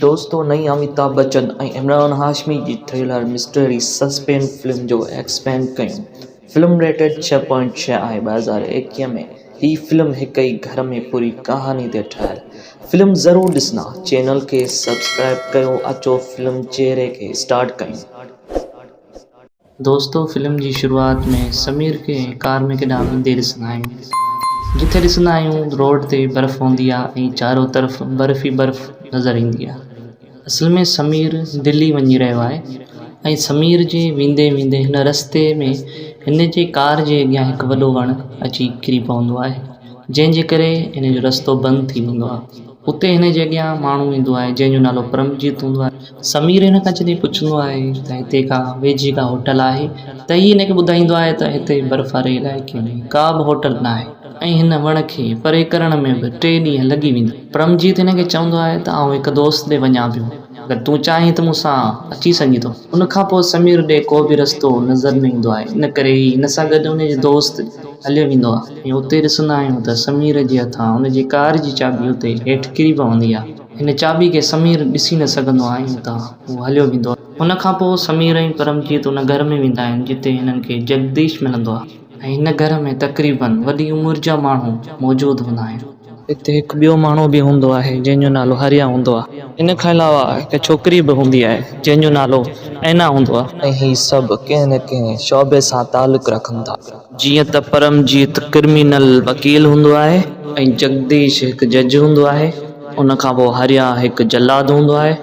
दोस्तों, नई अमिताभ बच्चन ऐं इमरान हाशमी जी थ्रिलर मिस्टरी सस्पेंस फिल्म जो एक्सपेंड कयूं। फिल्म रेटेड 6.6 आहे 2021 में। ही फिल्म हिक ई घर में पूरी कहानी ते ठहियल। फिल्म ज़रूर ॾिसना। चैनल के सब्सक्राइब कयो। अचो फिल्म चेहरे के स्टार्ट कयूं। दोस्तों, फिल्म जी शुरुआत में समीर के कार में केॾांहुं वेंदे ॾिसंदा आहियूं। जिथे ॾिसंदा आहियूं रोड ते बर्फ़ हूंदी आहे ऐं चारों तरफ़ बर्फ़ ई बर्फ़ नज़र ईंदी आहे। असल में समीर दिल्ली वञी रहियो आहे ऐं समीर जे वेंदे वेंदे हिन रस्ते में हिन जे कार जे अॻियां हिकु वॾो वणु अची किरी पवंदो आहे, जंहिंजे करे हिन जो रस्तो बंदि थी वेंदो आहे। उते हिन जे अॻियां माण्हू ईंदो आहे जंहिंजो नालो परमजीत हूंदो आहे। समीर हिन खां जॾहिं पुछंदो आहे त हिते का वेझी का होटल आहे, त हीअ हिन खे ॿुधाईंदो आहे त हिते बर्फ़ वारे इलाइक़े में का बि होटल न आहे ऐं हिन वण खे परे करण में बि 3 ॾींहं लॻी वेंदा। परमजीत हिन खे चवंदो आहे त आउं हिकु दोस्त ॾे वञा पियो, अगरि तूं चाहीं त मूंसां अची सघीं थो। उन खां पोइ समीर ॾे को बि रस्तो नज़र न ईंदो आहे, इन करे ई हिन सां गॾु हुन जो दोस्त हलियो वेंदो आहे ऐं उते ॾिसंदा आहियूं त समीर जे हथां हुन जी कार जी चाबी उते हेठि किरी पवंदी आहे। हिन चाबी खे समीर ॾिसी न सघंदो आहे त उहो हलियो वेंदो आहे। हुन खां पोइ समीर ऐं परमजीत उन घर में वेंदा आहिनि जिते हिननि खे जगदीश मिलंदो आहे ऐं हिन घर में तक़रीबन वॾी उमिरि जा माण्हू मौजूदु हूंदा आहिनि। हिते हिकु ॿियो माण्हू बि हूंदो आहे जंहिंजो नालो हरिया हूंदो आहे। इन खां अलावा हिकु छोकिरी बि हूंदी आहे जंहिंजो नालो ऐना हूंदो आहे। ऐं ही सभु कंहिं न कंहिं शोबे सां तालुक़ु रखनि था। जीअं त परमजीत क्रिमिनल वकील हूंदो आहे ऐं जगदीश हिकु जज हूंदो आहे। उन खां पोइ हरिया हिकु जलाद हूंदो आहे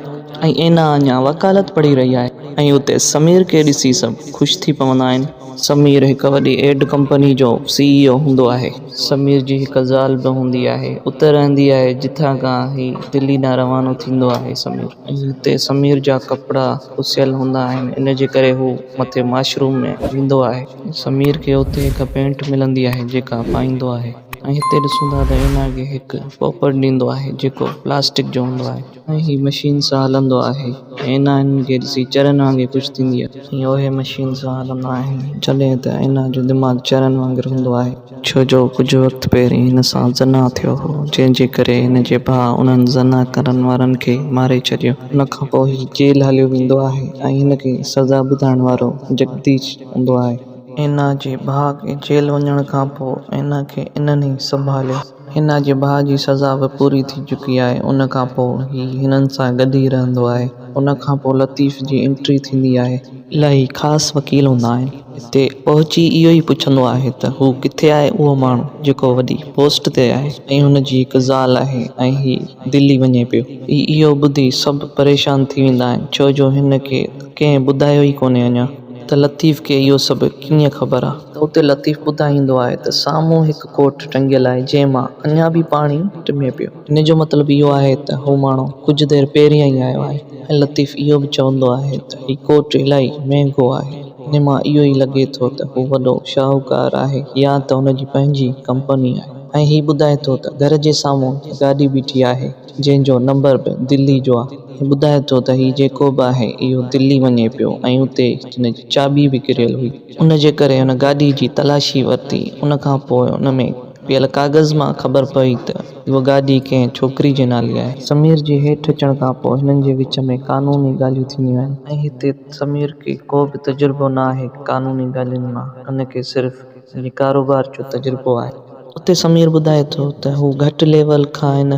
ऐं ऐना अञा वकालत पढ़ी रही आहे। ऐं उते समीर खे ॾिसी सभु ख़ुशि थी पवंदा आहिनि। समीर हिकु वॾी एड कंपनी जो CEO हूंदो आहे। समीर जी हिकु ज़ाल बि हूंदी आहे, उते रहंदी आहे जिथां खां ही दिल्ली ॾांहुं रवानो थींदो आहे समीर। ऐं हिते समीर जा कपिड़ा पुसियल हूंदा आहिनि, इन जे करे हू मथे मशरूम में वेंदो आहे। समीर खे उते हिकु पैंट मिलंदी आहे जेका पाईंदो आहे ऐं हिते ॾिसूं था त हिन खे हिकु पोपट ॾींदो आहे जेको प्लास्टिक जो हूंदो आहे ऐं ही मशीन सां हलंदो आहे। ऐना हिन खे ॾिसी चरनि वांगुरु ख़ुशि थींदी आहे ऐं उहे मशीन सां हलंदा आहिनि जॾहिं त ऐना जो दिमाग़ु चरनि वांगुरु हूंदो आहे, छो जो कुझु वक़्तु पहिरीं हिन सां ज़ना थियो हो, जंहिंजे करे हिन जे भाउ उन्हनि ज़ना करण वारनि खे मारे छॾियो। उन खां पोइ ही जेल हलियो वेंदो आहे ऐं हिन खे सज़ा ॿुधाइण वारो जगदीश हूंदो आहे। ऐना जे भाउ खे जेल वञण खां पोइ ऐना खे इन्हनि ई संभालियो। हिन जे भाउ जी सज़ा बि पूरी थी चुकी आहे। उन खां पोइ ही हिननि सां गॾु ई रहंदो आहे। उन खां पोइ लतीफ़ जी एंट्री थींदी आहे। इलाही ख़ासि वकील हूंदा आहिनि। हिते पहुची इहो ई पुछंदो आहे त हू किथे आहे उहो माण्हू जेको वॾी पोस्ट ते आहे ऐं हुन जी हिकु ज़ाल आहे ऐं ही दिल्ली वञे पियो। इहो ॿुधी सभु परेशान थी वेंदा आहिनि, छो जो हिन खे कंहिं ॿुधायो ई कोन्हे अञा त लतीफ़ खे इहो सभु कीअं ख़बर आहे। त उते लतीफ़ ॿुधाईंदो आहे त साम्हूं हिकु कोट टंगियल आहे जंहिं मां अञा बि पाणी टिमे पियो। हिन जो मतिलबु इहो आहे त हू माण्हू कुझु देरि पहिरियां ई आयो आहे। ऐं लतीफ़ इहो बि चवंदो आहे त ही कोट इलाही महांगो आहे। हिन मां इहो ई लॻे थो त हू वॾो शाहूकार आहे या त हुनजी पंहिंजी कंपनी आहे। ऐं ही ॿुधाए थो त घर जे साम्हूं गाॾी बीठी आहे जंहिंजो नंबर बि दिल्ली जो आहे। ॿुधाए थो त ही जेको बि आहे इहो दिल्ली वञे पियो ऐं उते हिन जी चाबी बि किरियल हुई। उन जे करे हुन गाॾी जी तलाशी वरिती। उन खां पोइ उन में पियल कागज़ मां ख़बर पई त उहा गाॾी कंहिं छोकिरी जे नाले आहे। समीर जे हेठि अचण खां पोइ हिननि जे विच में क़ानूनी ॻाल्हियूं थींदियूं आहिनि ऐं हिते समीर खे को बि तजुर्बो न आहे क़ानूनी ॻाल्हियुनि मां, हुनखे सिर्फ़ु कारोबार जो तजुर्बो आहे। उते समीर ॿुधाए थो त हू घटि लेवल खां हिन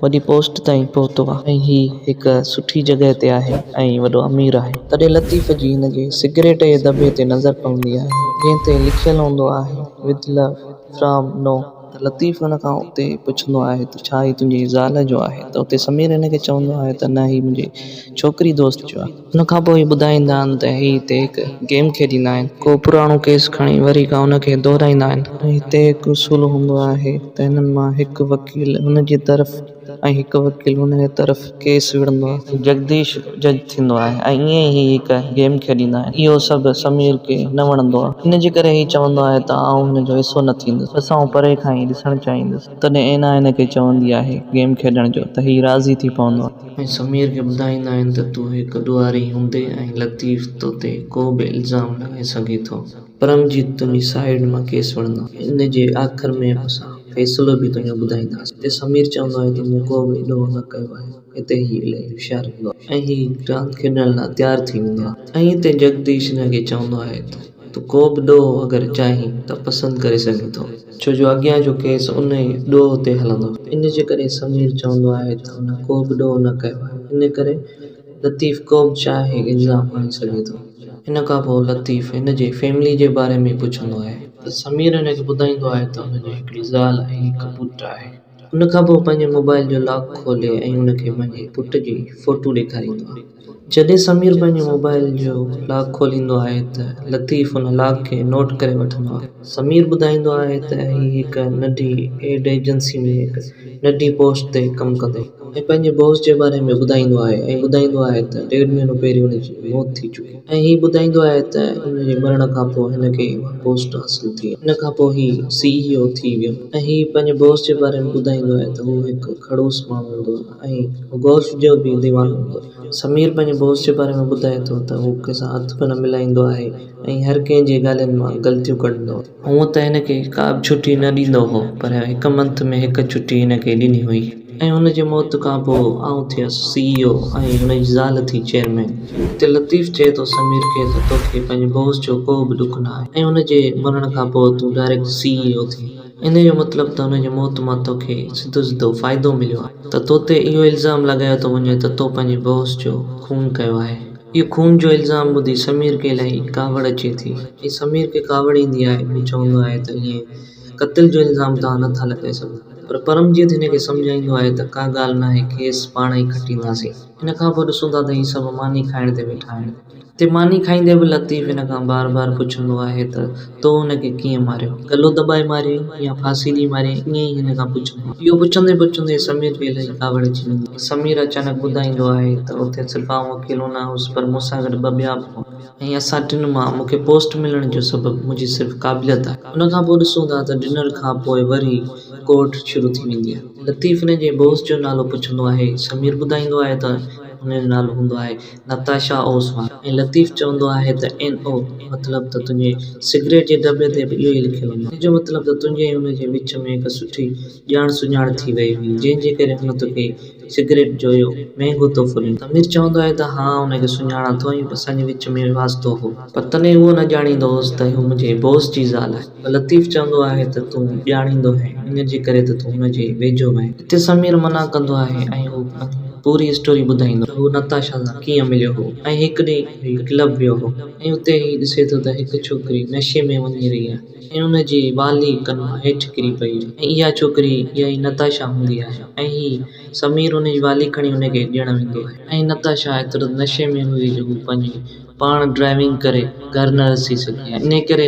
वॾी पोस्ट ताईं पहुतो आहे ऐं ही हिकु सुठी जॻह ते आहे ऐं वॾो अमीर आहे। तॾहिं लतीफ़ जी हिन जे सिगरेट जे दॿे ते नज़र पवंदी आहे जंहिं ते लिखियलु हूंदो आहे विद लव फ्रॉम नो। त लतीफ़ हुन खां उते पुछंदो आहे त छा ही तुंहिंजी ज़ाल जो आहे? त उते समीर हिन खे चवंदो आहे त न, ही मुंहिंजी छोकिरी दोस्त जो आहे। हुन खां पोइ ॿुधाईंदा आहिनि त ही हिते हिकु गेम खेॾींदा आहिनि। को पुराणो केस खणी वरी खां हुनखे दोहराईंदा आहिनि। हिते हिकु उसूल हूंदो आहे त हिननि मां हिकु वकील हुन जी तरफ़ ऐं हिकु वकील हुन जे तरफ़ केस विढ़ंदो आहे। जगदीश जज थींदो आहे ऐं ईअं ई हिकु गेम खेॾींदा आहिनि। इहो सभु समीर खे न वणंदो आहे। हिन जे करे ही चवंदो आहे त आउं हिन जो हिसो न थींदुसि, असां परे खां ई ॾिसणु चाहींदुसि। तॾहिं ऐना हिन खे चवंदी आहे गेम खेॾण जो त ही राज़ी थी पवंदो आहे ऐं समीर खे ॿुधाईंदा आहिनि त तूं हिकु ॾुआरी हूंदे ऐं लतीफ़ तो ते को बि इल्ज़ाम लॻाए सघे थो। परमजीत तुंहिंजी साइड मां केस वठंदो। इन जे आख़िर में असां फ़ैसिलो बि तुंहिंजो ॿुधाईंदासीं। हिते समीर चवंदो आहे त मूं को बि ॾोह न कयो आहे। हिते ही इलाही होशियारु हूंदो आहे ऐं हीउ रांदि खेॾण लाइ तयारु थी वेंदो आहे। ऐं हिते जगदीश हिनखे चवंदो आहे त तूं को बि ॾोह अगरि चाहीं त पसंदि करे सघीं थो, छो जो अॻियां जो केस उन ई ॾोह ते हलंदो। इन जे करे समीर चवंदो आहे त हुन को बि ॾोह न कयो आहे। इन करे लतीफ़ को बि चाहे इल्ज़ाम हणी सघे थो। हिन खां पोइ लतीफ़ हिन जे फैमिली जे बारे में पुछंदो आहे त समीर हिनखे ॿुधाईंदो आहे त हुनजी हिकिड़ी ज़ाल ऐं हिकु पुटु आहे। हुन खां पोइ पंहिंजे मोबाइल जो लॉक खोले ऐं हुनखे पंहिंजे पुट जी फ़ोटो ॾेखारींदो आहे। जॾहिं समीर पंहिंजे मोबाइल जो लॉक खोलींदो आहे त लतीफ़ हुन लॉक खे नोट करे वठंदो आहे। समीर ॿुधाईंदो आहे त हीअ हिकु नंढी एड एजेंसी में हिकु नंढी पोस्ट ते कमु कंदो ऐं पंहिंजे बॉस जे बारे में ॿुधाईंदो आहे ऐं ॿुधाईंदो आहे त 1.5 महीनो पहिरियों हुनजी मौत थी चुकी ऐं हीअ ॿुधाईंदो आहे त हुनजे मरण खां पोइ हिनखे पोस्ट हासिलु थी। हिन खां पोइ हीउ CEO थी वियो ऐं हीउ पंहिंजे बॉस जे बारे में ॿुधाईंदो आहे त हू हिकु खड़ूस माण्हू हूंदो ऐं गोल्फ जो बि दीवानो हूंदो। समीर पंहिंजे बॉस जे बारे में ॿुधाए थो त हू कंहिंसां हथ बि न मिलाईंदो आहे ऐं हर कंहिंजे ॻाल्हियुनि मां ग़लतियूं कढंदो। हूअं त हिनखे का बि छुटी न ॾींदो हो, पर हिकु मंथ में हिकु छुटी हिनखे ॾिनी हुई ऐं हुनजी मौत खां पोइ आउं थियसि CEO ऐं हुनजी ज़ाल थी चेयरमैन। हिते लतीफ़ चए थो समीर खे त तोखे पंहिंजे बॉस जो को बि ॾुख न आहे ऐं हुनजे मरण खां पोइ तूं डायरेक्ट CEO थी। इन जो मतिलबु त हुनजी मौत मां तोखे सिधो सिधो फ़ाइदो मिलियो आहे त तो ते इहो इल्ज़ाम लॻायो थो वञे त तो पंहिंजे बॉस जो खून कयो आहे। इहो खून जो इल्ज़ाम ॿुधी समीर खे इलाही कावड़ अचे थी ऐं समीर खे कावड़ ईंदी आहे। हू चवंदो आहे त ईअं क़त्ल जो इल्ज़ाम तव्हां नथा लॻाए सघो, पर परमजीत हिनखे सम्झाईंदो आहे त का ॻाल्हि न आहे, केस पाण ई खटींदासीं। हिन खां पोइ ॾिसूं था त हीअ सभु मानी खाइण ते वेठा आहिनि। हिते मानी खाईंदे बि लतीफ़ हिन खां बार बार पुछंदो आहे त तो हुनखे कीअं मारियो, गलो दॿाए मारियो या फांसी ॾेई मारियो, ईअं ई हिन खां पुछंदो। इहो पुछंदे पुछंदे समीर खे इलाही कावड़ अची वेंदी। समीर अचानक ॿुधाईंदो आहे त उते सिर्फ़ु आउं अकेलो न हुउसि, पर मूंसां गॾु ॿ ॿिया बि हुआ ऐं असां टिनि मां मूंखे पोस्ट मिलण जो सबबु मुंहिंजी सिर्फ़ु क़ाबिलियत आहे। हुन खां पोइ ॾिसूं था त डिनर खां पोइ वरी कोर्ट शुरू थी वेंदी आहे। लतीफ़ हिन जे बॉस जो नालो पुछंदो आहे। समीर ॿुधाईंदो आहे त हुनजो नालो हूंदो आहे नताशा ओसवाल ऐं लतीफ़ चवंदो आहे त NO मतिलबु त तुंहिंजे सिगरेट जे दॿे ते बि इहो ई लिखियलु हूंदो। हिन जो मतिलबु त तुंहिंजे ऐं हुनजे विच में हिकु सुठी ॼाण सुञाण थी वई हुई, जंहिंजे करे हुन तोखे सिगरेट जो इहो महांगो तोहफ़ो ॾिनो। समीर चवंदो आहे त हा, हुनखे सुञाणा थो ऐं असांजे विच में वास्तो हो, पर तॾहिं उहो न ॼाणींदो हुउसि त हू मुंहिंजे बॉस जी ज़ाल आहे। लतीफ़ चवंदो आहे त तूं ॼाणींदो आहे, इन जे करे त तूं हुनजे वेझो वएं। हिते समीर मना कंदो आहे ऐं हू पूरी स्टोरी ॿुधाईंदो हू नताशा सां कीअं मिलियो हो ऐं हिकु ॾींहुं हिकु क्लब वियो हो ऐं उते ही ॾिसे थो त हिकु छोकिरी नशे में वञी रही आहे ऐं हुनजी वाली कन हेठि किरी पई ऐं इहा छोकिरी इहा ई नताशा हूंदी आहे ऐं ही समीर हुनजी वाली खणी हुनखे ॾियणु वेंदो आहे ऐं नताशा एतिरो नशे में हूंदी जो हू पंहिंजी पाण ड्राइविंग करे घर न अची सघी आहे। इन करे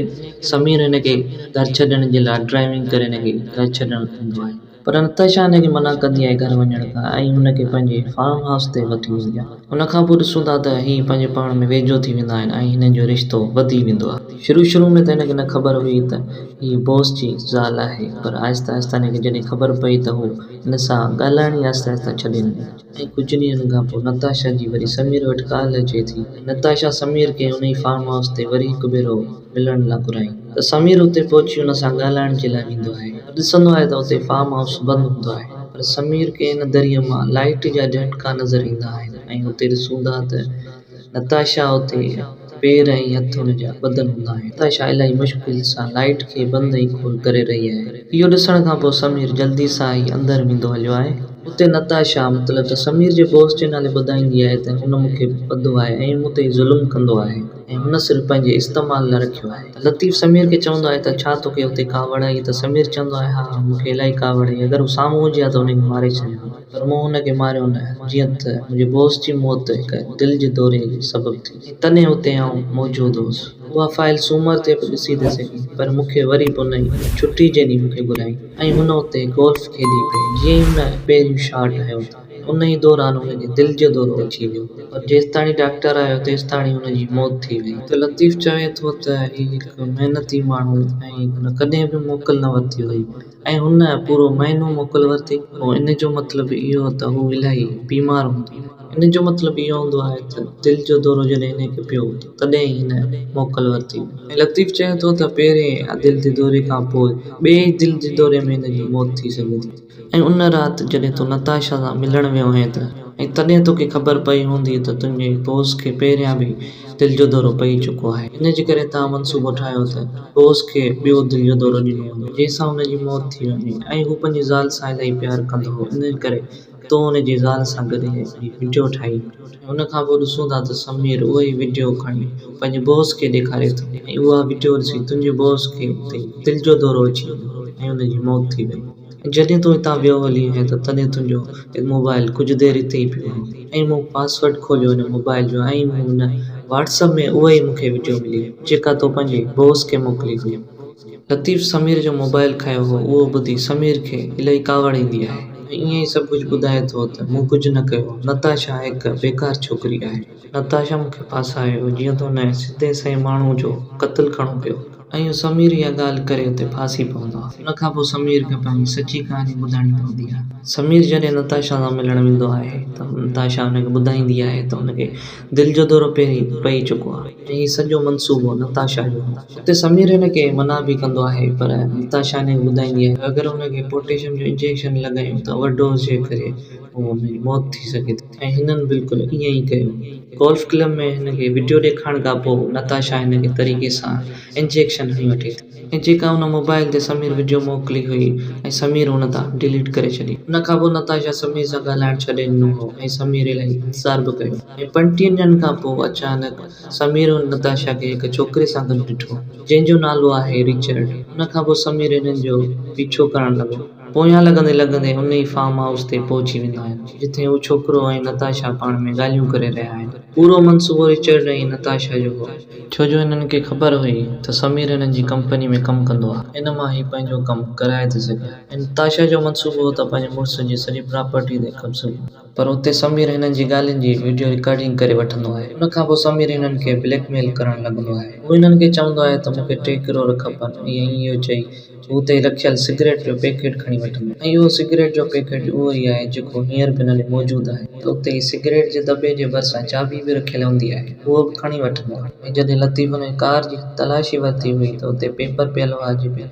समीर हिनखे घर छॾण जे लाइ ड्राइविंग करे हिनखे घर छॾणु ईंदो आहे, पर नताशा हिनखे मना कंदी आहे घर वञण खां ऐं हुनखे पंहिंजे फार्म हाउस ते वठी वेंदी आहे। हुन खां पोइ ॾिसूं था त ही पंहिंजे पाण में वेझो थी वेंदा आहिनि ऐं हिननि जो रिश्तो वधी वेंदो आहे। शुरू में त हिनखे न ख़बर हुई त ही बॉस जी ज़ाल आहे, पर आहिस्ता आहिस्ता हिनखे जॾहिं ख़बर पई त हू हिन सां ॻाल्हाइण ई आहिस्ता आहिस्ता छॾे ॾिनी ऐं कुझु ॾींहंनि खां पोइ नताशा जी वरी समीर वटि ॻाल्हि अचे थी। नताशा समीर खे हुन ई फार्म हाउस ते वरी हिकु भेरो मिलण लाइ घुराई त समीर उते पहुची हुन सां ॻाल्हाइण जे लाइ वेंदो आहे। ॾिसंदो आहे त उते फार्म हाउस बंदि हूंदो आहे, पर समीर खे हिन दरीअ मां लाइट जा झटका नज़र ईंदा आहिनि ऐं हुते ॾिसूं था त नताशा उते पेर ऐं हथ हुनजा ॿधल हूंदा आहिनि। नताशा इलाही मुश्किल सां लाइट खे बंदि ऐं खोल करे रही आहे। इहो ॾिसण खां पोइ समीर जल्दी सां ई अंदरि वेंदो हलियो आहे। उते नताशा मतिलबु त समीर जे बॉस जे नाले ॿुधाईंदी आहे त हुन मूंखे ॿधो आहे ऐं मूं ते ज़ुल्म कंदो आहे ऐं हुन सिर्फ़ु पंहिंजे इस्तेमाल लाइ रखियो आहे। लतीफ़ समीर खे चवंदो आहे त छा तोखे हुते कावड़ आई? त समीर चवंदो आहे हा, मूंखे इलाही कावड़ आई, अगरि हू साम्हूं हुजे हा त हुनखे मारे छॾियो, पर मूं हुनखे मारियो न, जीअं त मुंहिंजे बॉस जी मौत हिकु दिलि जे दौरे जो सबबु थी, तॾहिं हुते आउं मौजूदु हुउसि। उहा फाइल सूमर ते बि ॾिसी थी सघी, पर मूंखे वरी बि उन छुटी जे ॾींहुं मूंखे घुराई ऐं हुन उते गोल्फ खेॾी पिए। जीअं ई हुन पहिरियों शॉट हयो उन ई दौरान हुनखे दिलि जो दौरो अची वियो, पर जेसिताणी डॉक्टर आयो तेसिताणी हुनजी मौत थी वई। त लतीफ़ चवे थो त हीउ हिकु महिनती माण्हू ऐं हुन कॾहिं बि मोकल न वरिती हुई ऐं हुन पूरो महीनो मोकल वरिती। पोइ इन जो मतिलबु इहो त हू इलाही बीमार हूंदो इन जो मतिलबु इहो हूंदो आहे त दिलि जो दौरो जॾहिं हिनखे पियो तॾहिं ई हिन मोकल वरिती। ऐं लतीफ़ चए थो त पहिरें दिलि जे दौरे खां पोइ ॿिए दिलि जे दौरे में हिन जी मौत थी सघे थी। ऐं उन राति जॾहिं तूं नताशा सां मिलण वियो आहीं त ऐं तॾहिं तोखे ख़बर पई हूंदी त तुंहिंजे बॉस खे पहिरियां बि दिलि जो दौरो पई चुको आहे। इन जे करे तव्हां मनसूबो ठाहियो त बॉस खे ॿियो दिलि जो दौरो ॾिनो वञे जंहिंसां हुनजी मौत थी वञे ऐं हू पंहिंजी ज़ाल सां इलाही प्यारु कंदो हो। इन करे तो हुनजी ज़ाल सां गॾु वीडियो ठाही। हुन खां पोइ ॾिसूं था त समीर उहो ई वीडियो खणी पंहिंजे बॉस खे ॾेखारे थो ऐं उहा वीडियो ॾिसी तुंहिंजे बॉस खे दिलि जो दौरो अची वियो ऐं हुनजी मौत थी वई। जॾहिं तूं हितां वियो हली आहीं त तॾहिं तुंहिंजो मोबाइल कुझु देरि हिते ई पियो ऐं मूं पासवर्ड खोलियो हिन मोबाइल जो ऐं मूं हुन व्हाट्सएप में उहा ई मूंखे वीडियो मिली जेका तो पंहिंजे बॉस खे मोकिली हुई। लतीफ़ समीर जो मोबाइल खयो हो। उहो ॿुधी समीर खे इलाही कावड़ ईंदी आहे ऐं ईअं ई सभु कुझु ॿुधाए थो त मूं कुझु न कयो। नताशा हिकु बेकार छोकिरी आहे। नताशा मूंखे फासायो जीअं त हुन सिधे संए माण्हू जो क़त्लु करणो पियो ऐं समीर इहा ॻाल्हि करे हुते फासी पवंदो आहे। हुन खां पोइ समीर खे पंहिंजी सची कहानी ॿुधाइणी पवंदी आहे। समीर जॾहिं नताशा सां मिलणु वेंदो आहे त नताशा हुनखे ॿुधाईंदी आहे त हुनखे दिलि जो दौरो पहिरीं पई चुको आहे ऐं हीउ सॼो मनसूबो नताशा जो। हुते समीर हिनखे मना बि कंदो आहे पर नताशा हिनखे ॿुधाईंदी आहे अगरि हुनखे पोटेशियम जो इंजेक्शन लॻायूं त ओवरडोज़ जे करे हुनजी मौत थी सघे थी ऐं हिननि बिल्कुलु ईअं ई कयो। गोल्फ क्लब में हिनखे वीडियो ॾेखारण खां पोइ नताशा हिनखे तरीक़े सां इंजेक्शन हणी वठे थी ऐं जेका हुन मोबाइल ते समीर वीडियो मोकिली हुई ऐं समीर हुन तां डिलीट करे छॾी। हुन खां पोइ नताशा समीर सां ॻाल्हाइणु छॾे ॾिनो हो ऐं समीर इलाही इंतज़ार बि कयो ऐं 35 ॾींहंनि खां पोइ अचानक समीर हुन नताशा खे हिकु छोकिरे सां गॾु ॾिठो जंहिंजो नालो आहे रिचर्ड। हुन खां पोइ समीर हिननि जो पीछो करणु लॻो। पोयां लॻंदे लॻंदे उन ई फार्म हाउस ते पहुची वेंदा आहिनि जिथे हू छोकिरो ऐं नताशा पाण में ॻाल्हियूं करे रहिया आहिनि। पूरो मनसूबो रिचर्ड ऐं नताशा जो हो छो जो हिननि खे ख़बर हुई त समीर हिननि जी कंपनी में कमु कंदो आहे। हिन मां ई पंहिंजो कमु कराए थो सघे ऐं नताशा जो मनसूबो हो त पंहिंजे मुड़ुस जी सॼी प्रॉपर्टी ते कब्ज़ो पर उते समीर हिननि जी ॻाल्हियुनि जी वीडियो रिकॉर्डिंग करे वठंदो आहे। हुन खां पोइ समीर हिननि खे ब्लैकमेल करणु लॻंदो आहे। हू हिननि खे चवंदो आहे त मूंखे 3 करोड़ खपनि ऐं इहो चई हुते रखियल सिगरेट जो पैकेट खणी वठंदो ऐं उहो सिगरेट जो पैकेट उहो ई आहे जेको हींअर बि हिन ॾे मौजूदु आहे। त उते सिगरेट जे दॿे जे भरिसां चाबी बि रखियल हूंदी आहे उहो बि खणी वठंदो आहे। ऐं जॾहिं लतीफ़ हुन कार जी तलाशी वरिती हुई त उते पेपर पियल हुआ जंहिंमें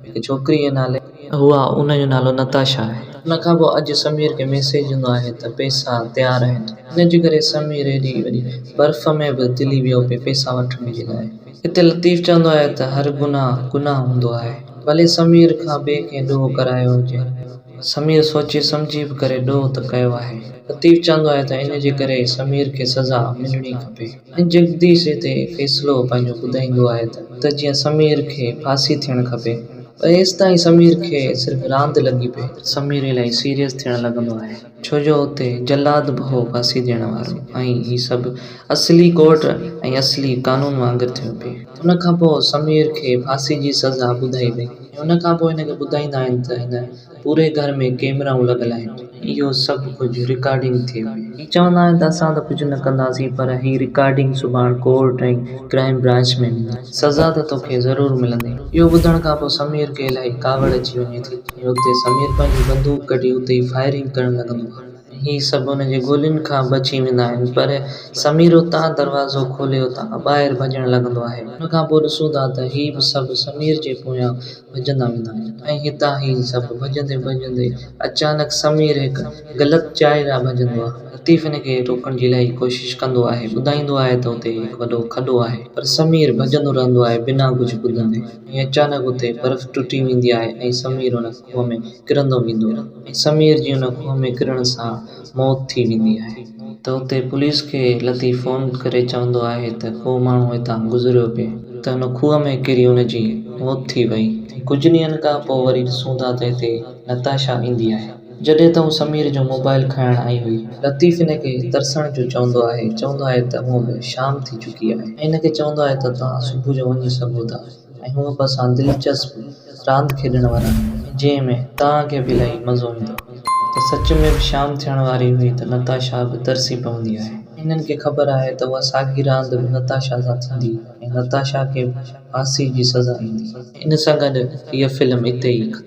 हिकु छोकिरी जे नाले उहा उनजो नालो नताशा आहे। हुन खां पोइ अॼु समीर खे मैसेज ईंदो आहे त पैसा तयारु आहिनि। हिन जे करे समीर हेॾी वॾी बर्फ़ में बि दिली वियो पिए पैसा वठण जे लाइ। हिते लतीफ़ चवंदो आहे त हर गुनाह हूंदो आहे भले समीर खां ॿिए खे ॾोह करायो हुजे। समीर सोचे सम्झी बि करे ॾोह त कयो आहे। लतीफ़ चवंदो आहे त इन जे करे समीर खे सज़ा मिलणी खपे ऐं जगदीश हिते फ़ैसिलो पंहिंजो ॿुधाईंदो आहे त जीअं समीर खे फांसी थियणु खपे पर हेसि ताईं समीर खे सिर्फ़ु रांदि लॻी पई। समीर इलाही सीरियस थियणु लॻंदो आहे छो जो हुते जलाद बि हो फांसी ॾियण वारो ऐं हीउ सभु असली कोर्ट ऐं असली कानून वांगुरु थियो पिए। हुन खां पोइ समीर खे फांसी जी सज़ा ॿुधाई वई। हुन खां पोइ हिनखे ॿुधाईंदा आहिनि त हिन पूरे घर में कैमराऊं लॻल आहिनि। इहो सभु कुझु रिकॉर्डिंग थी वई। हीअ चवंदा आहिनि त असां त कुझु न कंदासीं पर हीअ रिकॉर्डिंग सुभाणे कोर्ट ऐं क्राइम ब्रांच में वेंदी सज़ा त तोखे ज़रूरु मिलंदी। इहो ॿुधण खां पोइ समीर खे इलाही कावड़ अची वञे थी ऐं हुते समीर पंहिंजी बंदूक कढी हुते ई फायरिंग करणु लॻंदो आहे। हीअ सभु हुनजे गोलियुनि खां बची वेंदा आहिनि पर समीर उतां दरवाज़ो खोले उतां ॿाहिरि भॼणु लॻंदो आहे। हुन खां पोइ ॾिसूं था त हीअ बि सभु समीर जे पोयां भॼंदा वेंदा आहिनि ऐं हितां ई सभु भॼंदे भॼंदे अचानक समीर हिकु ग़लति जाइ ॾांहुं भॼंदो आहे। लतीफ़ हिनखे रोकण जी इलाही कोशिशि कंदो आहे ॿुधाईंदो आहे त हुते हिकु वॾो खॾो आहे पर समीर भॼंदो रहंदो आहे बिना कुझु ॿुधंदे ऐं अचानक हुते बर्फ़ टुटी वेंदी आहे ऐं समीर हुन खूह में किरंदो वेंदो आहे ऐं समीर जी हुन खूह में किरण सां मौत थी वेंदी आहे। त हुते पुलिस खे लतीफ़ फ़ोन करे चवंदो आहे त को माण्हू हितां गुज़रियो पिए त हुन खूह में किरी हुनजी मौत थी वई। कुझु ॾींहंनि खां पोइ वरी ॾिसूं था त हिते नताशा ईंदी आहे जॾहिं त हू समीर जो मोबाइल खणणु आई हुई। लतीफ़ हिनखे तरसण जो चवंदो आहे त हूअ बि शाम थी चुकी आहे ऐं हिनखे चवंदो आहे त तव्हां सुबुह जो वञी सघो था ऐं हूअ बि असां दिलचस्प रांदि खेॾण वारा आहियूं जंहिंमें तव्हांखे बि इलाही मज़ो ईंदो। त सच में बि शाम थियण वारी हुई त नताशा बि तरसी पवंदी आहे। हिननि खे ख़बर आहे त उहा साॻी रांदि बि नताशा सां थींदी ऐं नताशा खे फांसी जी सज़ा ईंदी। इन सां गॾु हीअ फिल्म हिते ई